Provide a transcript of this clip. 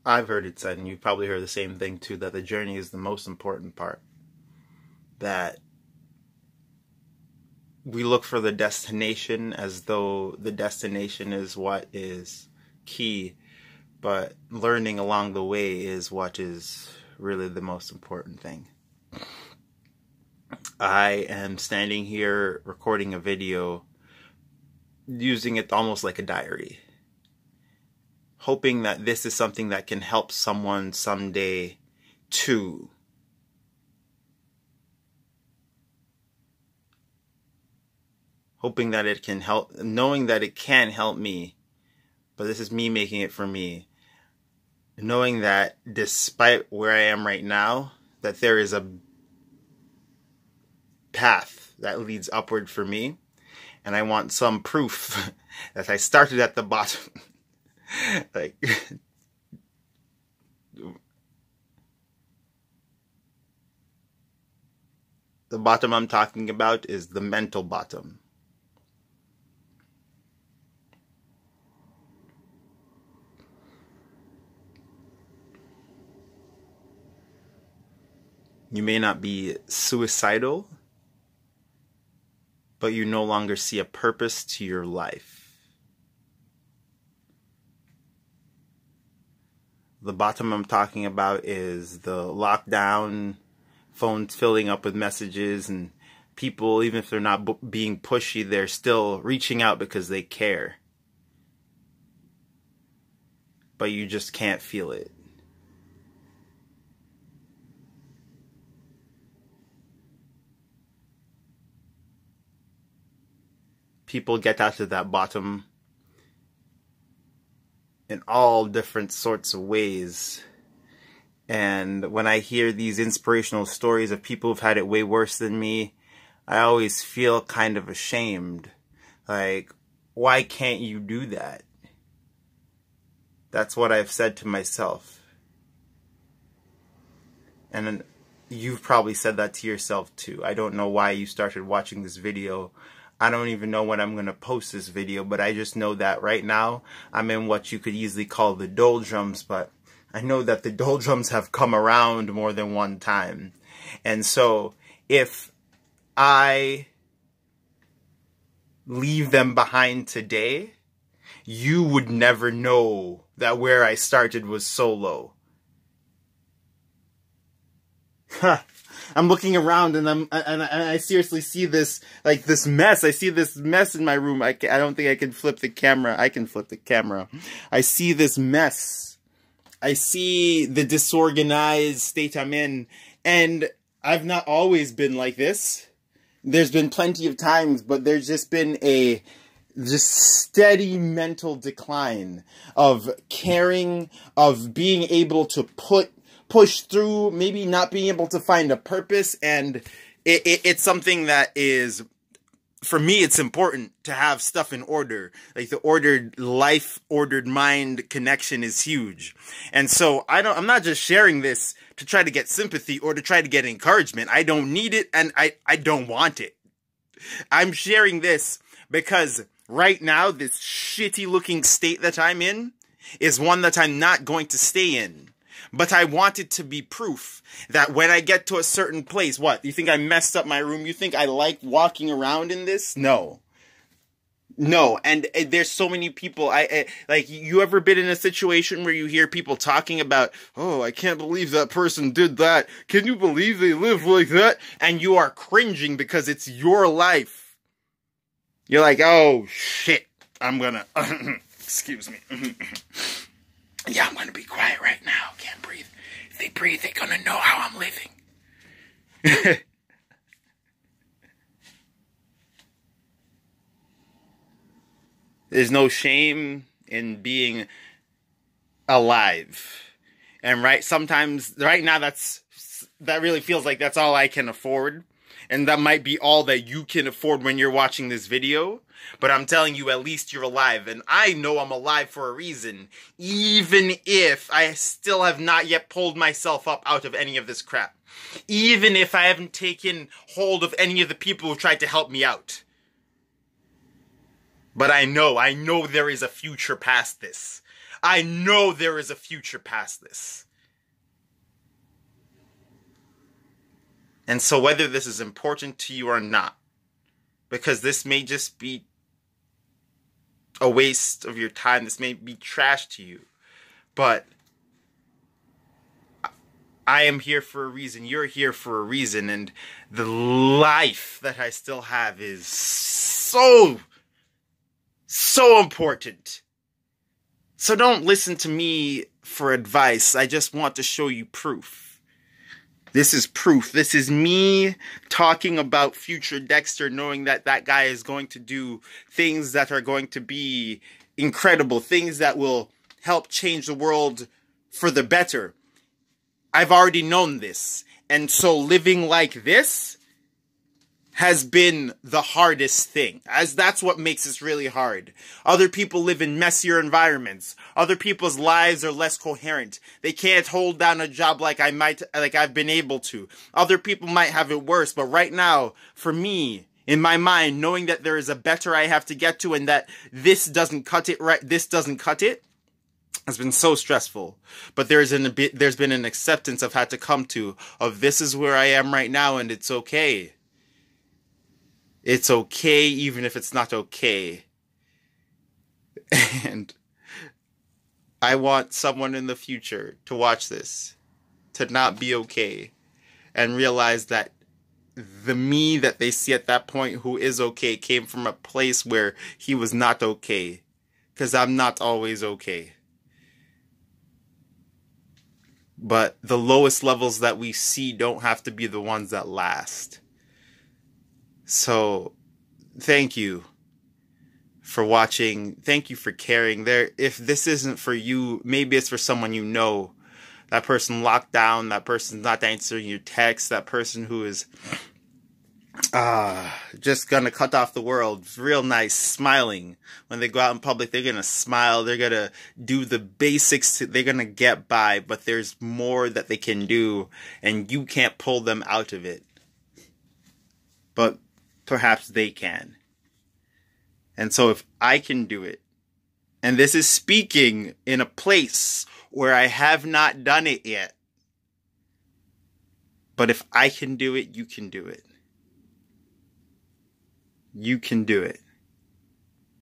I've heard it said, and you've probably heard the same thing too, that the journey is the most important part. That we look for the destination as though the destination is what is key, but learning along the way is what is really the most important thing. I am standing here recording a video, using it almost like a diary, hoping that this is something that can help someone someday too. Hoping that it can help, knowing that it can help me, but this is me making it for me. Knowing that despite where I am right now, that there is a path that leads upward for me, and I want some proof that I started at the bottom. Like, the bottom I'm talking about is the mental bottom. You may not be suicidal, but you no longer see a purpose to your life. The bottom I'm talking about is the lockdown, phones filling up with messages, and people, even if they're not being pushy, they're still reaching out because they care. But you just can't feel it. People get out of that bottom in all different sorts of ways. And when I hear these inspirational stories of people who've had it way worse than me, I always feel kind of ashamed. Like, why can't you do that? That's what I've said to myself. And you've probably said that to yourself too. I don't know why you started watching this video. I don't even know when I'm going to post this video, but I just know that right now I'm in what you could easily call the doldrums, but I know that the doldrums have come around more than one time. And so if I leave them behind today, you would never know that where I started was so low. I'm looking around and I seriously see this, like, this mess. I see this mess in my room. I don't think I can flip the camera. I can flip the camera. I see this mess. I see the disorganized state I'm in. And I've not always been like this. There's been plenty of times, but there's just been a steady mental decline of caring, of being able to push through, maybe not being able to find a purpose. And it's something that is, for me, it's important to have stuff in order. Like, the ordered life, ordered mind connection is huge. And so I'm not just sharing this to try to get sympathy or to try to get encouragement. I don't need it, and I don't want it. I'm sharing this because right now, this shitty looking state that I'm in is one that I'm not going to stay in. But I want it to be proof that when I get to a certain place, what? You think I messed up my room? You think I like walking around in this? No. No. And there's so many people. Like, you ever been in a situation where you hear people talking about, oh, I can't believe that person did that. Can you believe they live like that? And you are cringing because it's your life. You're like, oh, shit. I'm gonna, excuse me. Yeah, I'm going to be quiet right now. Can't breathe. If they breathe, they're going to know how I'm living. There's no shame in being alive. And sometimes, right now, that really feels like that's all I can afford. And that might be all that you can afford when you're watching this video. But I'm telling you, at least you're alive. And I know I'm alive for a reason. Even if I still have not yet pulled myself up out of any of this crap. Even if I haven't taken hold of any of the people who tried to help me out. But I know there is a future past this. I know there is a future past this. And so whether this is important to you or not, because this may just be a waste of your time, this may be trash to you, but I am here for a reason, you're here for a reason, and the life that I still have is so important. So don't listen to me for advice. I just want to show you proof. This is proof. This is me talking about future Dexter, knowing that that guy is going to do things that are going to be incredible, things that will help change the world for the better. I've already known this. And so living like this has been the hardest thing, as that's what makes this really hard. Other people live in messier environments. Other people's lives are less coherent. They can't hold down a job like I've been able to. Other people might have it worse, but right now, for me, in my mind, knowing that there is a better I have to get to and that this doesn't cut it has been so stressful. But there's been an acceptance I've had to come to of this is where I am right now, and it's okay. It's okay even if it's not okay. And I want someone in the future to watch this, to not be okay, and realize that the me that they see at that point who is okay came from a place where he was not okay. Because I'm not always okay. But the lowest levels that we see don't have to be the ones that last. So, thank you for watching. Thank you for caring. If this isn't for you, maybe it's for someone you know. That person locked down, that person's not answering your text, that person who is just gonna cut off the world. Real nice, smiling. When they go out in public, they're gonna smile, they're gonna do the basics, they're gonna get by, but there's more that they can do, and you can't pull them out of it. But perhaps they can. And so if I can do it, and this is speaking in a place where I have not done it yet, but if I can do it, you can do it. You can do it.